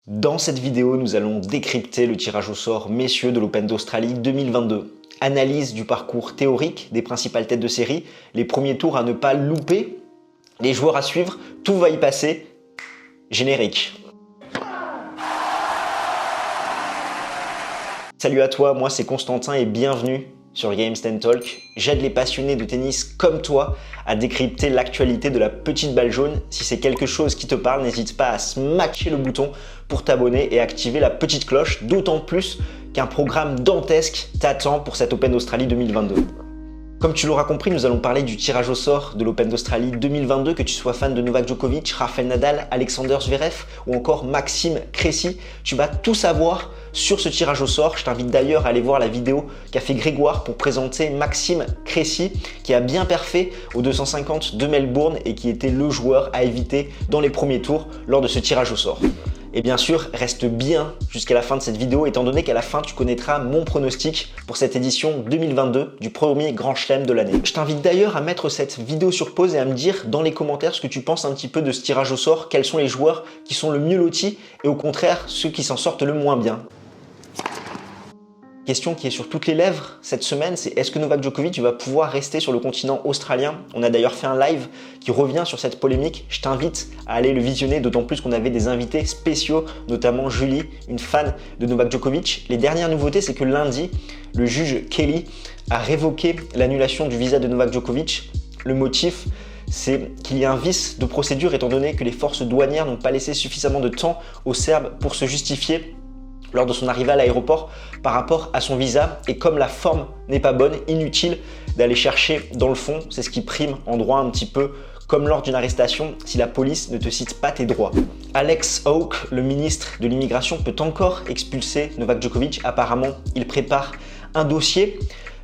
Dans cette vidéo, nous allons décrypter le tirage au sort messieurs de l'Open d'Australie 2022. Analyse du parcours théorique des principales têtes de série, les premiers tours à ne pas louper, les joueurs à suivre, tout va y passer. Générique. Salut à toi, moi c'est Constantin et bienvenue sur Games Ten Talk. J'aide les passionnés de tennis comme toi à décrypter l'actualité de la petite balle jaune. Si c'est quelque chose qui te parle, n'hésite pas à smasher le bouton pour t'abonner et activer la petite cloche, d'autant plus qu'un programme dantesque t'attend pour cette Open d'Australie 2022. Comme tu l'auras compris, nous allons parler du tirage au sort de l'Open d'Australie 2022, que tu sois fan de Novak Djokovic, Rafael Nadal, Alexander Zverev ou encore Maxime Cressy. Tu vas tout savoir sur ce tirage au sort. Je t'invite d'ailleurs à aller voir la vidéo qu'a fait Grégoire pour présenter Maxime Cressy, qui a bien perfé au 250 de Melbourne et qui était le joueur à éviter dans les premiers tours lors de ce tirage au sort. Et bien sûr, reste bien jusqu'à la fin de cette vidéo, étant donné qu'à la fin, tu connaîtras mon pronostic pour cette édition 2022 du premier Grand Chelem de l'année. Je t'invite d'ailleurs à mettre cette vidéo sur pause et à me dire dans les commentaires ce que tu penses un petit peu de ce tirage au sort, quels sont les joueurs qui sont le mieux lotis et au contraire ceux qui s'en sortent le moins bien. Question qui est sur toutes les lèvres cette semaine, c'est est-ce que Novak Djokovic va pouvoir rester sur le continent australien? On a d'ailleurs fait un live qui revient sur cette polémique. Je t'invite à aller le visionner, d'autant plus qu'on avait des invités spéciaux, notamment Julie, une fan de Novak Djokovic. Les dernières nouveautés, c'est que lundi, le juge Kelly a révoqué l'annulation du visa de Novak Djokovic. Le motif, c'est qu'il y a un vice de procédure étant donné que les forces douanières n'ont pas laissé suffisamment de temps aux Serbes pour se justifier lors de son arrivée à l'aéroport par rapport à son visa, et comme la forme n'est pas bonne, inutile d'aller chercher dans le fond, c'est ce qui prime en droit un petit peu comme lors d'une arrestation si la police ne te cite pas tes droits. Alex Hawke, le ministre de l'immigration, peut encore expulser Novak Djokovic. Apparemment, il prépare un dossier.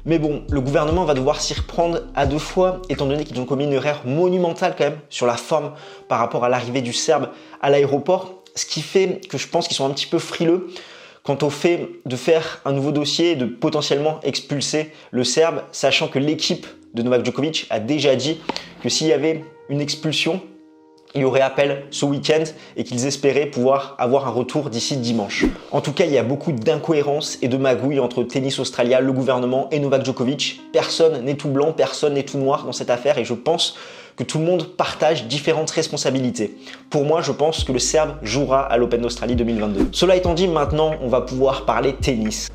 Mais bon, le gouvernement va devoir s'y reprendre à deux fois, étant donné qu'ils ont commis une erreur monumentale quand même sur la forme par rapport à l'arrivée du Serbe à l'aéroport, ce qui fait que je pense qu'ils sont un petit peu frileux quant au fait de faire un nouveau dossier et de potentiellement expulser le Serbe, sachant que l'équipe de Novak Djokovic a déjà dit que s'il y avait une expulsion, il y aurait appel ce week-end et qu'ils espéraient pouvoir avoir un retour d'ici dimanche. En tout cas, il y a beaucoup d'incohérences et de magouilles entre Tennis Australia, le gouvernement et Novak Djokovic. Personne n'est tout blanc, personne n'est tout noir dans cette affaire et je pense que tout le monde partage différentes responsabilités. Pour moi, je pense que le Serbe jouera à l'Open d'Australie 2022. Cela étant dit, maintenant, on va pouvoir parler tennis.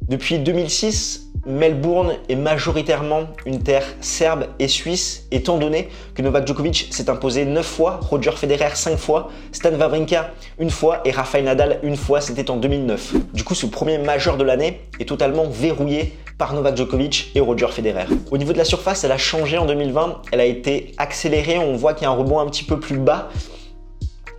Depuis 2006, Melbourne est majoritairement une terre serbe et suisse, étant donné que Novak Djokovic s'est imposé 9 fois, Roger Federer 5 fois, Stan Wawrinka une fois et Rafael Nadal une fois, c'était en 2009. Du coup, ce premier majeur de l'année est totalement verrouillé par Novak Djokovic et Roger Federer. Au niveau de la surface, elle a changé en 2020, elle a été accélérée, on voit qu'il y a un rebond un petit peu plus bas.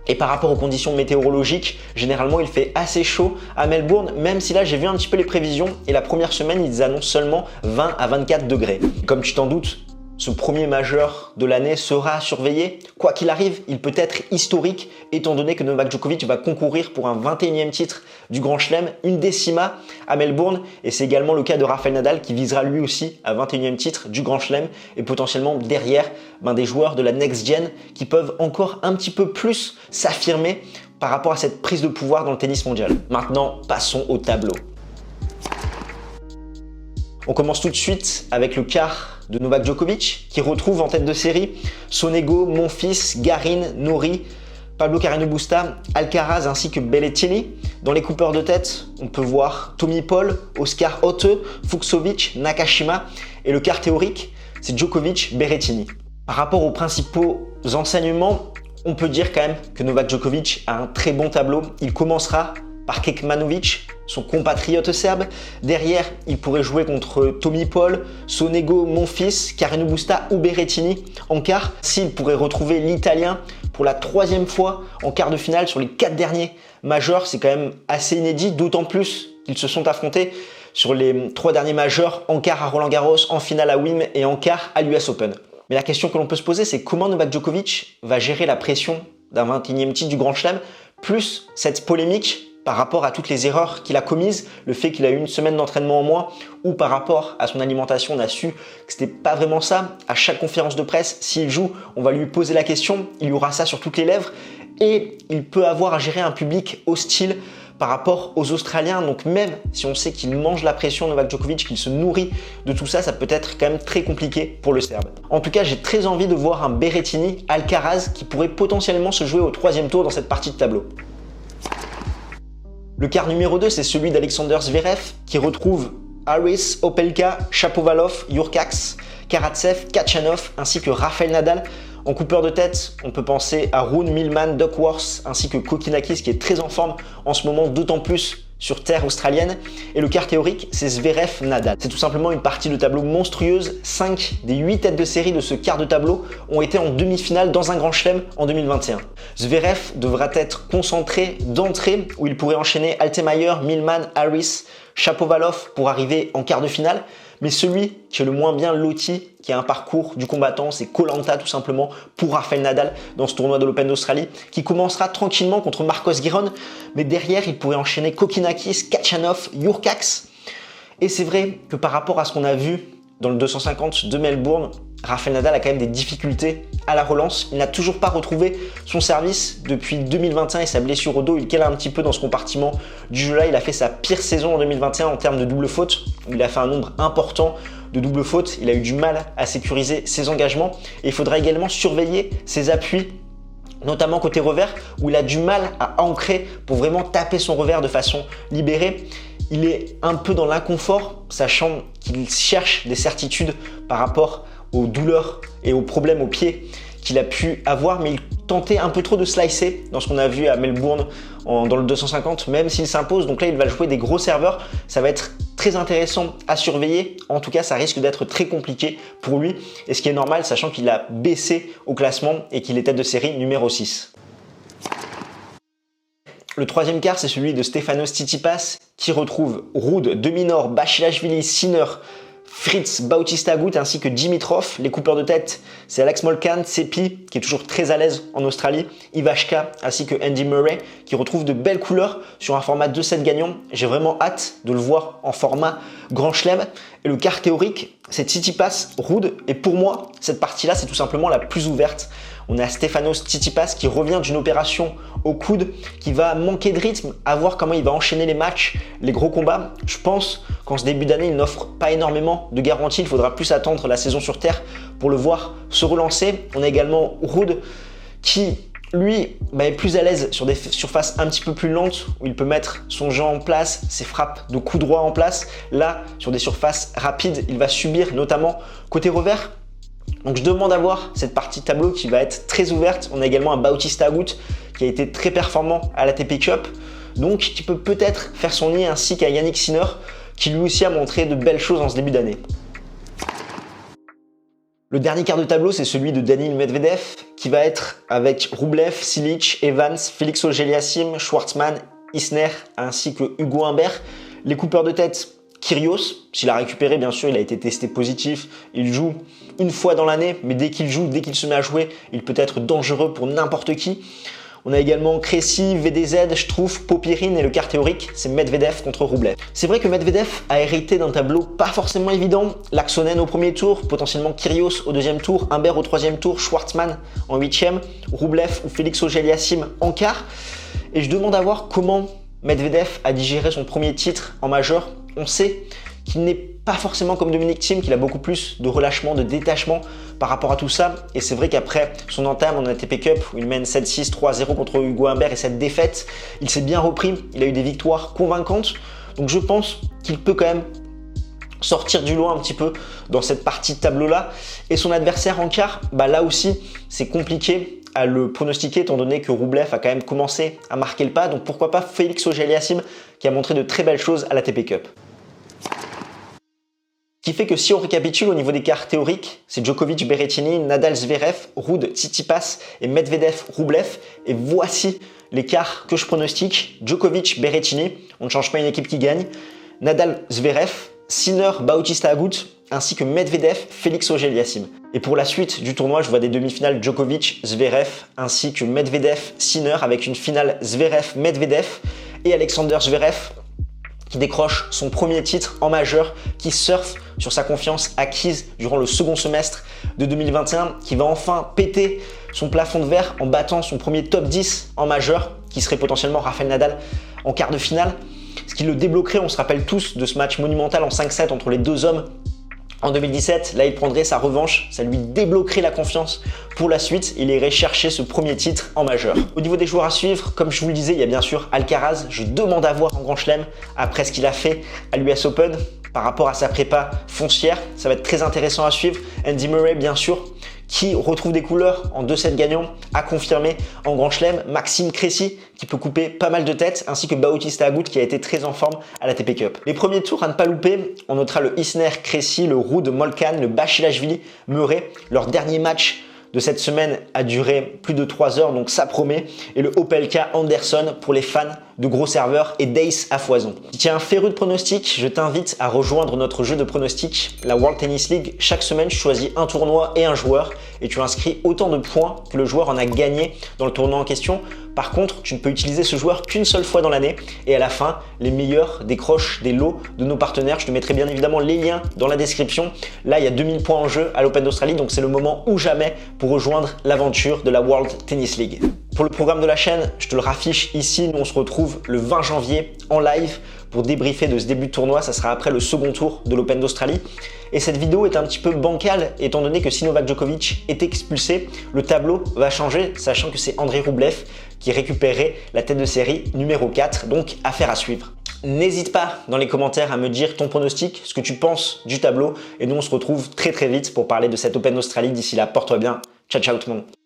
Et par rapport aux conditions météorologiques, généralement il fait assez chaud à Melbourne, même si là j'ai vu un petit peu les prévisions et la première semaine ils annoncent seulement 20 à 24 degrés. Comme tu t'en doutes, ce premier majeur de l'année sera surveillé. Quoi qu'il arrive, il peut être historique étant donné que Novak Djokovic va concourir pour un 21e titre du Grand Chelem, une décima à Melbourne, et c'est également le cas de Rafael Nadal qui visera lui aussi un 21e titre du Grand Chelem et potentiellement derrière des joueurs de la Next Gen qui peuvent encore un petit peu plus s'affirmer par rapport à cette prise de pouvoir dans le tennis mondial. Maintenant, passons au tableau. On commence tout de suite avec le quart de Novak Djokovic qui retrouve en tête de série Sonego, Monfils, Garin, Norrie, Pablo Carreño Busta, Alcaraz ainsi que Berrettini. Dans les coupeurs de tête, on peut voir Tommy Paul, Oscar Otte, Fucsovics, Nakashima et le quart théorique, c'est Djokovic, Berrettini. Par rapport aux principaux enseignements, on peut dire quand même que Novak Djokovic a un très bon tableau. Il commencera par Kekmanovic, son compatriote serbe. Derrière, il pourrait jouer contre Tommy Paul, Sonego, Monfils, Carreño Busta ou Berrettini en quart. S'il pourrait retrouver l'Italien pour la 3e fois en quart de finale sur les 4 derniers majeurs, c'est quand même assez inédit, d'autant plus qu'ils se sont affrontés sur les 3 derniers majeurs, en quart à Roland-Garros, en finale à Wim et en quart à l'US Open. Mais la question que l'on peut se poser, c'est comment Novak Djokovic va gérer la pression d'un 21e titre du Grand Chelem, plus cette polémique par rapport à toutes les erreurs qu'il a commises, le fait qu'il a eu une semaine d'entraînement en moins, ou par rapport à son alimentation, on a su que c'était pas vraiment ça. À chaque conférence de presse, s'il joue, on va lui poser la question, il y aura ça sur toutes les lèvres. et il peut avoir à gérer un public hostile par rapport aux Australiens. Donc même si on sait qu'il mange la pression Novak Djokovic, qu'il se nourrit de tout ça, ça peut être quand même très compliqué pour le Serbe. En tout cas, j'ai très envie de voir un Berrettini Alcaraz qui pourrait potentiellement se jouer au 3e tour dans cette partie de tableau. Le quart numéro 2, c'est celui d'Alexander Zverev qui retrouve Harris, Opelka, Shapovalov, Jurkacz, Karatsev, Khachanov ainsi que Rafael Nadal. En coupeur de tête, on peut penser à Rune, Millman, Duckworth ainsi que Kokkinakis qui est très en forme en ce moment, d'autant plus sur terre australienne. Et le quart théorique, c'est Zverev-Nadal. C'est tout simplement une partie de tableau monstrueuse. 5 des 8 têtes de série de ce quart de tableau ont été en demi-finale dans un grand chelem en 2021. Zverev devra être concentré d'entrée où il pourrait enchaîner Altmaier, Millman, Harris, Shapovalov pour arriver en quart de finale. Mais celui qui est le moins bien loti, qui a un parcours du combattant, c'est Koh Lanta tout simplement pour Rafael Nadal dans ce tournoi de l'Open d'Australie, qui commencera tranquillement contre Marcos Giron, mais derrière il pourrait enchaîner Kokkinakis, Khachanov, Jurkacz. Et c'est vrai que par rapport à ce qu'on a vu dans le 250 de Melbourne, Rafael Nadal a quand même des difficultés à la relance. Il n'a toujours pas retrouvé son service depuis 2021 et sa blessure au dos. Il cale un petit peu dans ce compartiment du jeu-là. Il a fait sa pire saison en 2021 en termes de double faute. Il a fait un nombre important de double fautes. Il a eu du mal à sécuriser ses engagements. Et il faudra également surveiller ses appuis, notamment côté revers, où il a du mal à ancrer pour vraiment taper son revers de façon libérée. Il est un peu dans l'inconfort, sachant qu'il cherche des certitudes par rapport aux douleurs et aux problèmes au pied qu'il a pu avoir, mais il tentait un peu trop de slicer dans ce qu'on a vu à Melbourne dans le 250, même s'il s'impose. Donc là, il va jouer des gros serveurs. Ça va être très intéressant à surveiller. En tout cas, ça risque d'être très compliqué pour lui. Et ce qui est normal, sachant qu'il a baissé au classement et qu'il est tête de série numéro 6. Le 3e quart, c'est celui de Stefanos Tsitsipas qui retrouve Ruud, De Minaur, Basilashvili, Sinner, Fritz, Bautista Agut ainsi que Dimitrov. Les coupeurs de tête, c'est Alex Molcan, Seppi qui est toujours très à l'aise en Australie, Ivashka ainsi que Andy Murray qui retrouve de belles couleurs sur un format 2-7 gagnant. J'ai vraiment hâte de le voir en format Grand Chelem. Et le quart théorique, c'est Tsitsipas, Ruud. Et pour moi, cette partie-là, c'est tout simplement la plus ouverte. On a Stefanos Tsitsipas qui revient d'une opération au coude, qui va manquer de rythme, à voir comment il va enchaîner les matchs, les gros combats. Je pense qu'en ce début d'année, il n'offre pas énormément de garanties. Il faudra plus attendre la saison sur terre pour le voir se relancer. On a également Ruud qui, lui, est plus à l'aise sur des surfaces un petit peu plus lentes où il peut mettre son jeu en place, ses frappes de coups droits en place. Là, sur des surfaces rapides, il va subir, notamment côté revers. Donc je demande à voir cette partie de tableau qui va être très ouverte. On a également un Bautista Agut qui a été très performant à l'ATP Cup, donc qui peut peut-être faire son nid, ainsi qu'à Yannick Sinner qui lui aussi a montré de belles choses en ce début d'année. Le dernier quart de tableau, c'est celui de Daniil Medvedev qui va être avec Rublev, Cilic, Evans, Félix Auger-Aliassime, Schwartzmann, Isner ainsi que Hugo Humbert. Les coupeurs de tête, Kyrgios, s'il a récupéré, bien sûr, il a été testé positif. Il joue une fois dans l'année, mais dès qu'il joue, dès qu'il se met à jouer, il peut être dangereux pour n'importe qui. On a également Crécy, VDZ, je trouve, Popirine et le quart théorique, c'est Medvedev contre Rublev. C'est vrai que Medvedev a hérité d'un tableau pas forcément évident. Laaksonen au premier tour, potentiellement Kyrgios au deuxième tour, Humbert au troisième tour, Schwartzmann en huitième, Rublev ou Félix Auger-Aliassime en quart. Et je demande à voir comment Medvedev a digéré son premier titre en majeur. On sait qu'il n'est pas forcément comme Dominic Thiem, qu'il a beaucoup plus de relâchement, de détachement par rapport à tout ça. Et c'est vrai qu'après son entame en ATP Cup, où il mène 7-6, 3-0 contre Hugo Humbert et cette défaite, il s'est bien repris, il a eu des victoires convaincantes. Donc je pense qu'il peut quand même sortir du lot un petit peu dans cette partie de tableau-là. Et son adversaire en quart, là aussi, c'est compliqué à le pronostiquer étant donné que Rublev a quand même commencé à marquer le pas. Donc pourquoi pas Félix Auger-Aliassime qui a montré de très belles choses à l'ATP Cup. Ce qui fait que si on récapitule au niveau des quarts théoriques, c'est Djokovic, Berrettini, Nadal, Zverev, Ruud, Tsitsipas et Medvedev, Rublev. Et voici les quarts que je pronostique. Djokovic, Berrettini, on ne change pas une équipe qui gagne. Nadal, Zverev, Sinner, Bautista Agut, ainsi que Medvedev, Félix Auger-Aliassime. Et pour la suite du tournoi, je vois des demi-finales Djokovic, Zverev, ainsi que Medvedev, Sinner, avec une finale Zverev, Medvedev et Alexander Zverev qui décroche son premier titre en majeur, qui surfe sur sa confiance acquise durant le second semestre de 2021, qui va enfin péter son plafond de verre en battant son premier top 10 en majeur, qui serait potentiellement Rafael Nadal en quart de finale. Ce qui le débloquerait, on se rappelle tous de ce match monumental en 5-7 entre les deux hommes en 2017. Là, il prendrait sa revanche, ça lui débloquerait la confiance pour la suite. Il irait chercher ce premier titre en majeur. Au niveau des joueurs à suivre, comme je vous le disais, il y a bien sûr Alcaraz. Je demande à voir en Grand Chelem après ce qu'il a fait à l'US Open par rapport à sa prépa foncière. Ça va être très intéressant à suivre. Andy Murray, bien sûr, qui retrouve des couleurs en 2 sets gagnants, à confirmer en Grand Chelem. Maxime Cressy, qui peut couper pas mal de têtes, ainsi que Bautista Agut, qui a été très en forme à la TP Cup. Les premiers tours à ne pas louper, on notera le Isner Cressy, le Ruud Molcan, le Basilashvili Murray. Leur dernier match de cette semaine a duré plus de 3 heures, donc ça promet. Et le Opelka Anderson pour les fans de gros serveurs et d'ace à foison. Si tu es un féru de pronostics, je t'invite à rejoindre notre jeu de pronostics, la World Tennis League. Chaque semaine, je choisis un tournoi et un joueur et tu inscris autant de points que le joueur en a gagné dans le tournoi en question. Par contre, tu ne peux utiliser ce joueur qu'une seule fois dans l'année et à la fin, les meilleurs décrochent des lots de nos partenaires. Je te mettrai bien évidemment les liens dans la description. Là, il y a 2000 points en jeu à l'Open d'Australie, donc c'est le moment ou jamais pour rejoindre l'aventure de la World Tennis League. Pour le programme de la chaîne, je te le raffiche ici. Nous, on se retrouve le 20 janvier en live pour débriefer de ce début de tournoi. Ça sera après le second tour de l'Open d'Australie. Et cette vidéo est un petit peu bancale, étant donné que si Novak Djokovic est expulsé, le tableau va changer, sachant que c'est Andrei Rublev qui récupérait la tête de série numéro 4. Donc, affaire à suivre. N'hésite pas dans les commentaires à me dire ton pronostic, ce que tu penses du tableau. Et nous, on se retrouve très vite pour parler de cette Open d'Australie. D'ici là, porte-toi bien. Ciao, ciao tout le monde.